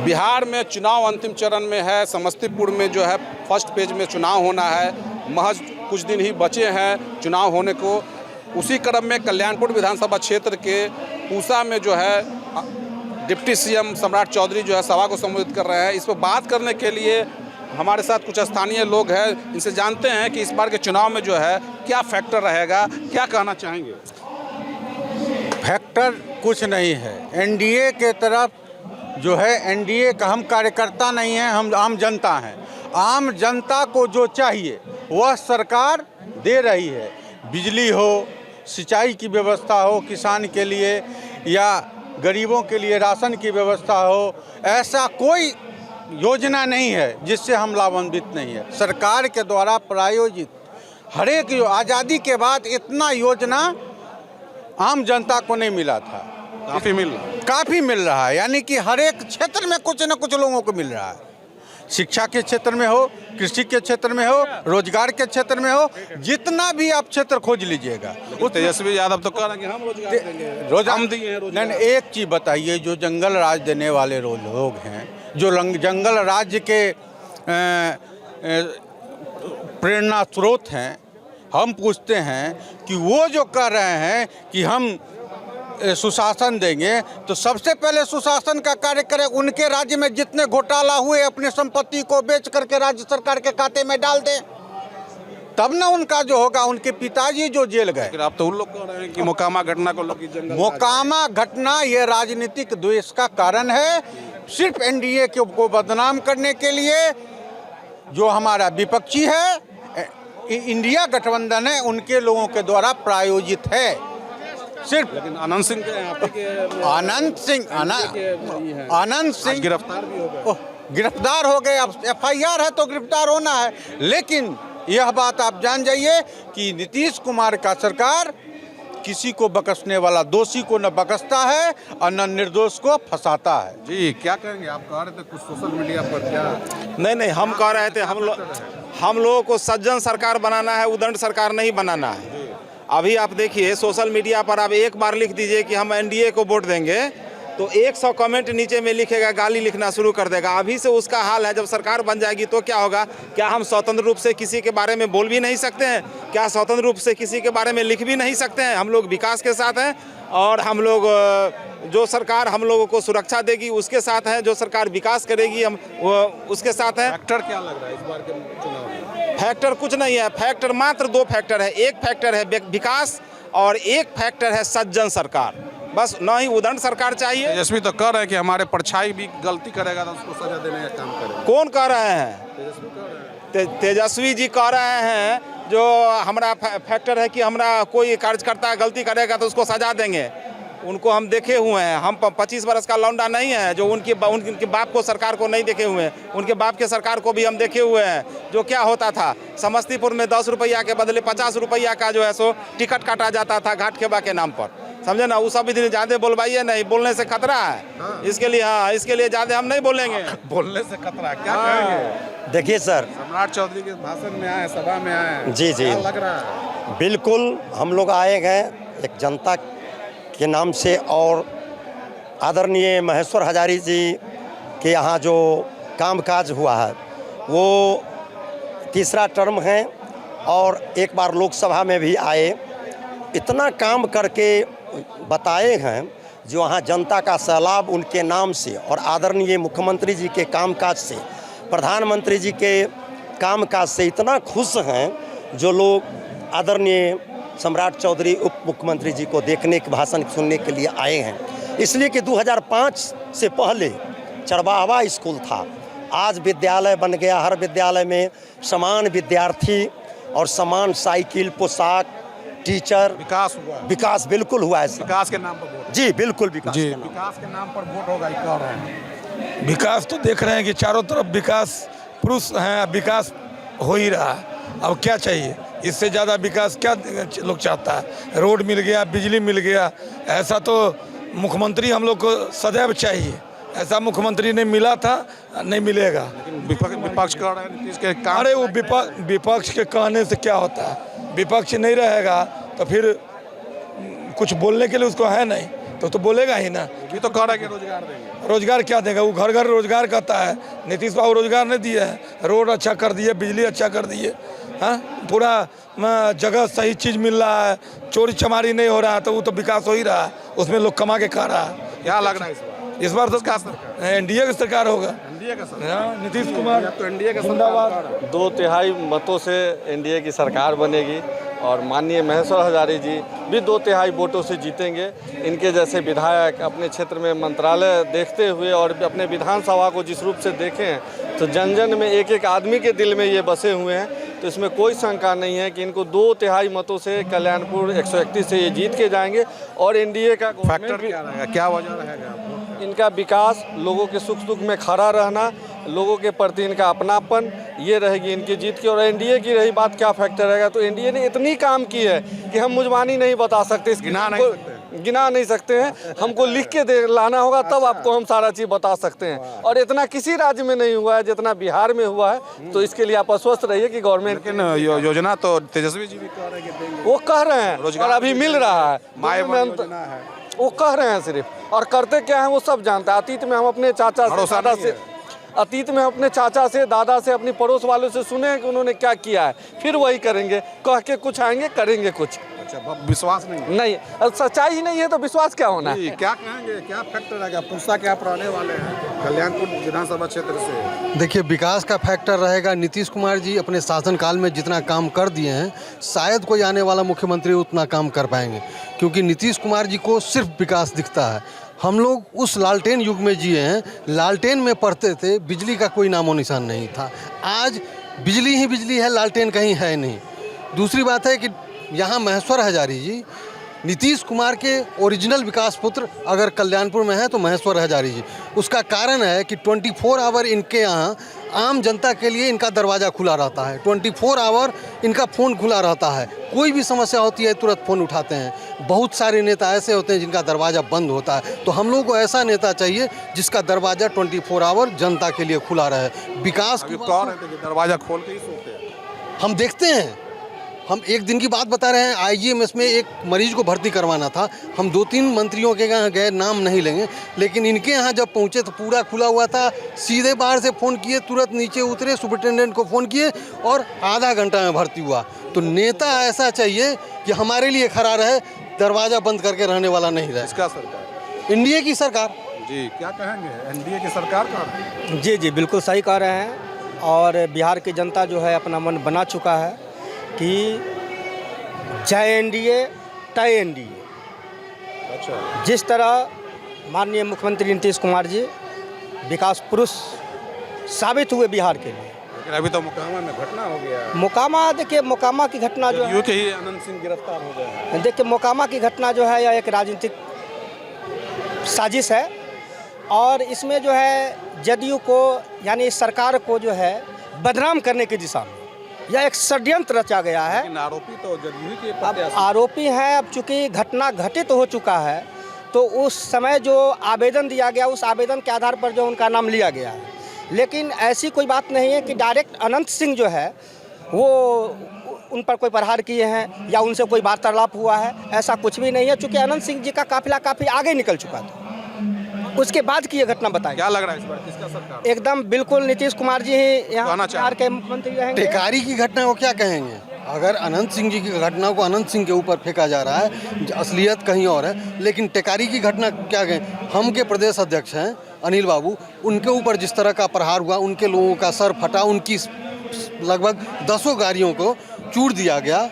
बिहार में चुनाव अंतिम चरण में है। समस्तीपुर में जो है फर्स्ट पेज में चुनाव होना है। महज कुछ दिन ही बचे हैं चुनाव होने को। उसी क्रम में कल्याणपुर विधानसभा क्षेत्र के पूसा में जो है डिप्टी सीएम सम्राट चौधरी जो है सभा को संबोधित कर रहे हैं। इस पर बात करने के लिए हमारे साथ कुछ स्थानीय लोग हैं, इनसे जानते हैं कि इस बार के चुनाव में जो है क्या फैक्टर रहेगा, क्या कहना चाहेंगे। फैक्टर कुछ नहीं है। एनडीए के तरफ जो है, एनडीए का हम कार्यकर्ता नहीं हैं, हम आम जनता हैं। आम जनता को जो चाहिए वह सरकार दे रही है। बिजली हो, सिंचाई की व्यवस्था हो किसान के लिए, या गरीबों के लिए राशन की व्यवस्था हो, ऐसा कोई योजना नहीं है जिससे हम लाभान्वित नहीं है। सरकार के द्वारा प्रायोजित हर एक आज़ादी के बाद इतना योजना आम जनता को नहीं मिला था। काफ़ी मिल रहा है, यानी कि हर एक क्षेत्र में कुछ न कुछ लोगों को मिल रहा है। शिक्षा के क्षेत्र में हो, कृषि के क्षेत्र में हो, रोजगार के क्षेत्र में हो, जितना भी आप क्षेत्र खोज लीजिएगा। तेजस्वी यादव तो कह रहे हैं कि हम रोजगार देंगे, हम दिए हैं रोजगार। नहीं, एक चीज़ बताइए, जो जंगल राज देने वाले लोग हैं, जो जंगल राज्य के प्रेरणा स्रोत हैं, हम पूछते हैं कि वो जो कह रहे हैं कि हम सुशासन देंगे, तो सबसे पहले सुशासन का कार्य करें। उनके राज्य में जितने घोटाला हुए अपनी संपत्ति को बेच करके राज्य सरकार के खाते में डाल दें, तब ना उनका जो होगा। उनके पिताजी जो जेल गए, आप तो उन लोग कह रहे हैं कि मोकामा घटना को मोकामा घटना ये राजनीतिक द्वेष का कारण है। सिर्फ एनडीए को बदनाम करने के लिए जो हमारा विपक्षी है, इंडिया गठबंधन है, उनके लोगों के द्वारा प्रायोजित है सिर्फ। लेकिन आनंद सिंह गिरफ्तार भी हो गए। गिरफ्तार हो गए। अब एफआईआर है तो गिरफ्तार होना है। लेकिन यह बात आप जान जाइए कि नीतीश कुमार का सरकार किसी को बख्शने वाला दोषी को न बख्शता है और न निर्दोष को फंसाता है। जी, क्या कहेंगे आप? कह रहे थे कुछ सोशल मीडिया पर, क्या? नहीं, हम कह रहे थे हम लोगों को सज्जन सरकार बनाना है, उदंड सरकार नहीं बनाना है। अभी आप देखिए सोशल मीडिया पर आप एक बार लिख दीजिए कि हम एनडीए को वोट देंगे, तो 100 कमेंट नीचे में लिखेगा, गाली लिखना शुरू कर देगा। अभी से उसका हाल है। जब सरकार बन जाएगी तो क्या होगा? क्या हम स्वतंत्र रूप से किसी के बारे में बोल भी नहीं सकते हैं? क्या स्वतंत्र रूप से किसी के बारे में लिख भी नहीं सकते हैं? हम लोग विकास के साथ हैं और हम लोग जो सरकार हम लोगों को सुरक्षा देगी उसके साथ हैं। जो सरकार विकास करेगी हम उसके साथ हैं। फैक्टर क्या लग रहा है इस बार के चुनाव में? फैक्टर कुछ नहीं है। फैक्टर मात्र 2 फैक्टर है। एक फैक्टर है विकास और एक फैक्टर है सज्जन सरकार। बस न ही उदंड सरकार चाहिए। तेजस्वी तो कह रहे हैं कि हमारे परछाई भी गलती करेगा तो उसको सजा देने का काम करें। कौन कह रहे हैं? तेजस्वी जी कह रहे हैं जो हमारा फैक्टर है कि हमारा कोई कार्यकर्ता गलती करेगा तो उसको सजा देंगे। उनको हम देखे हुए हैं। हम 25 वर्ष का लौंडा नहीं है जो उनके बाप को सरकार को नहीं देखे हुए हैं। उनके बाप के सरकार को भी हम देखे हुए हैं। जो क्या होता था समस्तीपुर में 10 रुपया के बदले 50 रुपया का जो है सो टिकट काटा जाता था घाट खेबा के नाम पर, समझे ना। उस अभी दिन ज़्यादा बोलवाइए नहीं, बोलने से खतरा है। इसके लिए ज़्यादा हम नहीं बोलेंगे। बोलने से खतरा, क्या कहेंगे? देखिए सर, सम्राट चौधरी के भाषण में आए, सभा में आए, जी क्या लग रहा है? बिल्कुल हम लोग आए हैं एक जनता के नाम से, और आदरणीय महेश्वर हजारी जी के यहाँ जो कामकाज हुआ है वो तीसरा टर्म है, और एक बार लोकसभा में भी आए। इतना काम करके बताए हैं जो वहाँ जनता का सैलाब उनके नाम से, और आदरणीय मुख्यमंत्री जी के कामकाज से, प्रधानमंत्री जी के कामकाज से इतना खुश हैं जो लोग आदरणीय सम्राट चौधरी उप मुख्यमंत्री जी को देखने के भाषण सुनने के लिए आए हैं। इसलिए कि 2005 से पहले चरवाहा स्कूल था, आज विद्यालय बन गया। हर विद्यालय में समान विद्यार्थी और समान साइकिल, पोशाक, टीचर। विकास हुआ, विकास बिल्कुल हुआ है। विकास के नाम पर वोट। जी बिल्कुल, विकास के नाम पर वोट होगा, कह रहे हैं। विकास तो देख रहे हैं कि चारों तरफ विकास पुरुष हैं, विकास हो ही रहा है। अब क्या चाहिए? इससे ज़्यादा विकास क्या लोग चाहता है? रोड मिल गया, बिजली मिल गया, ऐसा तो मुख्यमंत्री हम लोग को सदैव चाहिए। ऐसा मुख्यमंत्री नहीं मिला था, नहीं मिलेगा। विपक्ष कह रहे हैं। अरे वो विपक्ष के कहने से क्या होता है? विपक्ष नहीं रहेगा तो फिर कुछ बोलने के लिए उसको है नहीं। तो बोलेगा ही ना। ये तो कह रहा है कि रोजगार देंगे। रोजगार क्या देगा? वो घर घर रोजगार कहता है। नीतीश बाबू रोजगार नहीं दिए है, रोड अच्छा कर दिए, बिजली अच्छा कर दिए, हाँ पूरा जगह सही चीज़ मिल रहा है, चोरी चमारी नहीं हो रहा है, तो वो तो विकास हो ही रहा है, उसमें लोग कमा के खा रहा है। क्या लग रहा है इस बार तो किसका सरकार? एनडीए की सरकार होगा। एनडीए का सरकार? हाँ, नीतीश कुमार तो एनडीए का जिंदाबाद। सरकार। 2/3 मतों से एनडीए की सरकार बनेगी और माननीय महेश्वर हजारी जी भी 2/3 वोटों से जीतेंगे। इनके जैसे विधायक अपने क्षेत्र में मंत्रालय देखते हुए और अपने विधानसभा को जिस रूप से देखें तो जन जन में एक एक आदमी के दिल में ये बसे हुए हैं, तो इसमें कोई शंका नहीं है कि इनको 2/3 मतों से कल्याणपुर 131 से ये जीत के जाएंगे। और एनडीए का फैक्टर क्या रहेगा, क्या वजह रहेगा? इनका विकास, लोगों के सुख दुख में खड़ा रहना, लोगों के प्रति इनका अपनापन, ये रहेगी इनकी जीत की। और एनडीए की रही बात क्या फैक्टर रहेगा, तो एनडीए ने इतनी काम की है कि हम मुजबानी नहीं बता सकते, गिना नहीं सकते हैं। हमको लिख के दे लाना होगा तब आपको हम सारा चीज़ बता सकते हैं। और इतना किसी राज्य में नहीं हुआ है जितना बिहार में हुआ है, तो इसके लिए आप आश्वस्त रहिए कि गवर्नमेंट लेकिन योजना तो तेजस्वी जी भी कह रहे हैं कि देंगे। वो कह रहे हैं रोजगार और अभी मिल रहा है। माय दोनों में योजना है। वो कह रहे हैं सिर्फ, और करते क्या है वो सब जानते हैं। अतीत में हम अपने चाचा से, भरोसा दादा नहीं से, अतीत में अपने चाचा से, दादा से, अपनी पड़ोस वालों से सुने हैं कि उन्होंने क्या किया है, फिर वही करेंगे। कह के कुछ आएंगे, करेंगे कुछ अच्छा, विश्वास नहीं है। नहीं। सच्चाई ही नहीं है तो विश्वास क्या होना है? जी, क्या कहेंगे, क्या फैक्टर रहेगा? पुरसा क्या आप रहने वाले हैं कल्याणपुर विधानसभा क्षेत्र से? देखिए, विकास का फैक्टर रहेगा। नीतीश कुमार जी अपने शासनकाल में जितना काम कर दिए हैं, शायद कोई आने वाला मुख्यमंत्री उतना काम कर पाएंगे, क्योंकि नीतीश कुमार जी को सिर्फ विकास दिखता है। हम लोग उस लालटेन युग में जिए हैं, लालटेन में पढ़ते थे, बिजली का कोई नामो निशान नहीं था। आज बिजली ही बिजली है, लालटेन कहीं है नहीं। दूसरी बात है कि यहाँ महेश्वर हजारी जी नीतीश कुमार के ओरिजिनल विकास पुत्र अगर कल्याणपुर में है तो महेश्वर हजारी जी। उसका कारण है कि 24 आवर इनके यहाँ आम जनता के लिए इनका दरवाज़ा खुला रहता है, 24 आवर इनका फ़ोन खुला रहता है। कोई भी समस्या होती है तुरंत फ़ोन उठाते हैं। बहुत सारे नेता ऐसे होते हैं जिनका दरवाज़ा बंद होता है, तो हम लोग को ऐसा नेता चाहिए जिसका दरवाज़ा 24 आवर जनता के लिए खुला रहे। विकास अभी कह रहे थे कि दरवाजा खोल के ही सोते हैं। हम देखते हैं। हम एक दिन की बात बता रहे हैं, आईजीएमएस में एक मरीज को भर्ती करवाना था। हम 2-3 मंत्रियों के यहाँ गए, नाम नहीं लेंगे, लेकिन इनके यहाँ जब पहुँचे तो पूरा खुला हुआ था। सीधे बाहर से फ़ोन किए, तुरंत नीचे उतरे, सुपरिटेंडेंट को फ़ोन किए और आधा घंटा में भर्ती हुआ। तो नेता ऐसा चाहिए कि हमारे लिए खड़ा रहे, दरवाज़ा बंद करके रहने वाला नहीं रहे। इसका सरकार? एनडीए की सरकार। जी, क्या कहेंगे एनडीए की सरकार का? जी बिल्कुल सही कह रहे हैं। और बिहार की जनता जो है अपना मन बना चुका है कि जय एनडीए तय एनडीए। अच्छा, जिस तरह माननीय मुख्यमंत्री नीतीश कुमार जी विकास पुरुष साबित हुए बिहार के लिए। लेकिन अभी तो मोकामा में घटना हो गया। मोकामा, देखिए मोकामा की घटना जो है, यूं के ही अनंत सिंह गिरफ्तार हो गए। देखिए मोकामा की घटना जो है यह एक राजनीतिक साजिश है। और इसमें जो है जदयू को यानी सरकार को जो है बदनाम करने की दिशा में यह एक षड्यंत्र रचा गया है। लेकिन आरोपी तो जदयू के अब आरोपी हैं। अब चूंकि घटना घटित हो चुका है तो उस समय जो आवेदन दिया गया उस आवेदन के आधार पर जो उनका नाम लिया गया है। लेकिन ऐसी कोई बात नहीं है कि डायरेक्ट अनंत सिंह जो है वो उन पर कोई प्रहार किए हैं या उनसे कोई वार्तालाप हुआ है, ऐसा कुछ भी नहीं है। चूँकि अनंत सिंह जी का काफिला काफ़ी आगे निकल चुका था, उसके बाद की ये घटना बताई। क्या लग रहा है इस बार किसका सरकार? एकदम बिल्कुल नीतीश कुमार जी ही यहाँ कहना बिहार के मुख्यमंत्री रहेंगे। टेकारी की घटना को क्या कहेंगे? अगर अनंत सिंह जी की घटना को अनंत सिंह के ऊपर फेंका जा रहा है, असलियत कहीं और है, लेकिन टेकारी की घटना क्या कहें? हम के प्रदेश अध्यक्ष हैं अनिल बाबू, उनके ऊपर जिस तरह का प्रहार हुआ, उनके लोगों का सर फटा, उनकी लगभग 10 गाड़ियों को चूर दिया गया।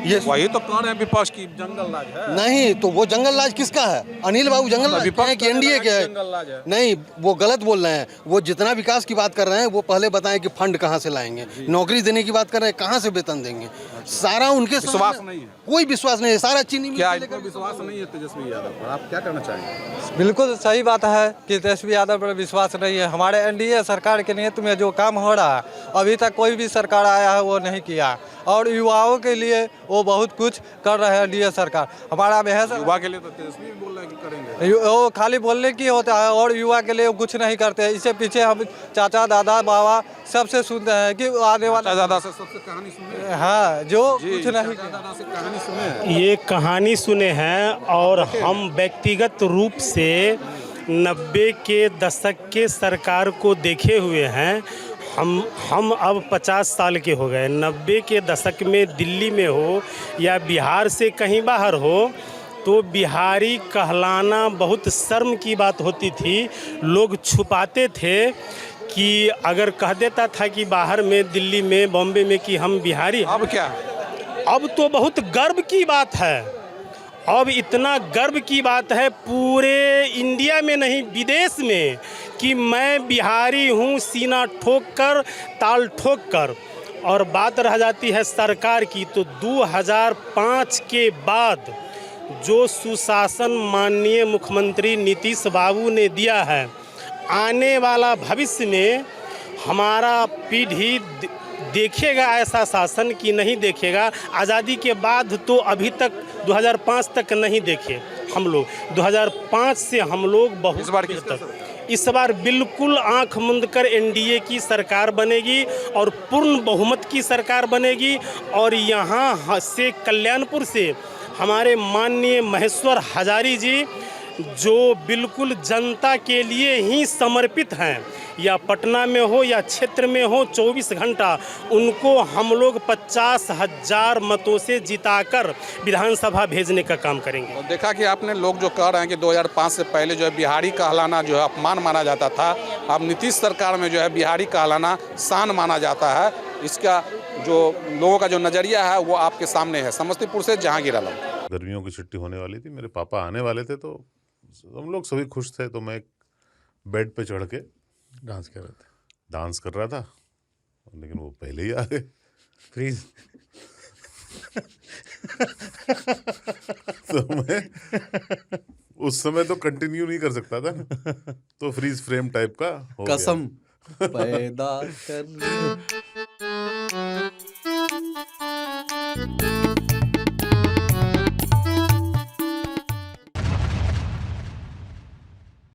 ये वही तो कह रहे हैं विपक्ष की जंगल राज है। नहीं, तो वो जंगल राज किसका है? अनिल बाबू जंगल राज विपक्ष है कि एनडीए के जंगल राज है? है? नहीं, वो गलत बोल रहे हैं। वो जितना विकास की बात कर रहे हैं वो पहले बताएं कि फंड कहाँ से लाएंगे, नौकरी देने की बात कर रहे हैं, कहाँ से वेतन देंगे, सारा उनके विश्वास नहीं है। कोई विश्वास नहीं है, सारा चीनी मिल क्या के इनको लेकर विश्वास नहीं है तेजस्वी यादव पर? आप क्या कहना चाहेंगे? बिल्कुल सही बात है कि तेजस्वी यादव पर विश्वास नहीं है। हमारे एनडीए सरकार के नेतृत्व में जो काम हो रहा है, अभी तक कोई भी सरकार आया है वो नहीं किया। और युवाओं के लिए वो बहुत कुछ कर रहे हैं एनडीए सरकार। हमारा महसूस युवा के लिए तो तेजस्वी बोल रहे हैं कि करेंगे। वो खाली बोलने की होता है और युवा के लिए कुछ नहीं करते। इससे पीछे हम चाचा दादा बाबा सबसे सुनते हैं कि आने वाला दादा से सबसे कहानी सुने, हाँ जो कुछ नहीं दादा से कहानी सुने। ये कहानी सुने हैं और हम व्यक्तिगत रूप से 90 के दशक के सरकार को देखे हुए हैं। हम अब 50 साल के हो गए। 90 के दशक में दिल्ली में हो या बिहार से कहीं बाहर हो तो बिहारी कहलाना बहुत शर्म की बात होती थी। लोग छुपाते थे कि अगर कह देता था कि बाहर में दिल्ली में बॉम्बे में कि हम बिहारी हैं। अब क्या? अब तो बहुत गर्व की बात है। अब इतना गर्व की बात है पूरे इंडिया में नहीं विदेश में कि मैं बिहारी हूँ, सीना ठोक कर ताल ठोक कर। और बात रह जाती है सरकार की, तो 2005 के बाद जो सुशासन माननीय मुख्यमंत्री नीतीश बाबू ने दिया है, आने वाला भविष्य में हमारा पीढ़ी देखेगा ऐसा शासन कि नहीं देखेगा। आज़ादी के बाद तो अभी तक 2005 तक नहीं देखे हम लोग। 2005 से हम लोग बहुत इस बार बिल्कुल आंख मूंद कर एनडीए की सरकार बनेगी और पूर्ण बहुमत की सरकार बनेगी। और यहाँ से कल्याणपुर से हमारे माननीय महेश्वर हजारी जी जो बिल्कुल जनता के लिए ही समर्पित हैं, या पटना में हो या क्षेत्र में हो, 24 घंटा उनको हम लोग 50,000 मतों से जिताकर विधानसभा भेजने का काम करेंगे। और देखा कि आपने लोग जो कह रहे हैं कि 2005 से पहले जो है बिहारी कहलाना जो है अपमान माना जाता था, अब नीतीश सरकार में जो है बिहारी कहलाना शान माना जाता है। इसका जो लोगों का जो नज़रिया है वो आपके सामने है। समस्तीपुर से जहांगीर आलम। गर्मियों की छुट्टी होने वाली थी, मेरे पापा आने वाले थे, तो हम लोग सभी खुश थे। तो मैं बेड पे चढ़ के डांस कर रहा था, लेकिन वो पहले ही आ गए फ्रीज। तो मैं उस समय तो कंटिन्यू नहीं कर सकता था ना, तो फ्रीज फ्रेम टाइप का हो कसम गया। पैदा कर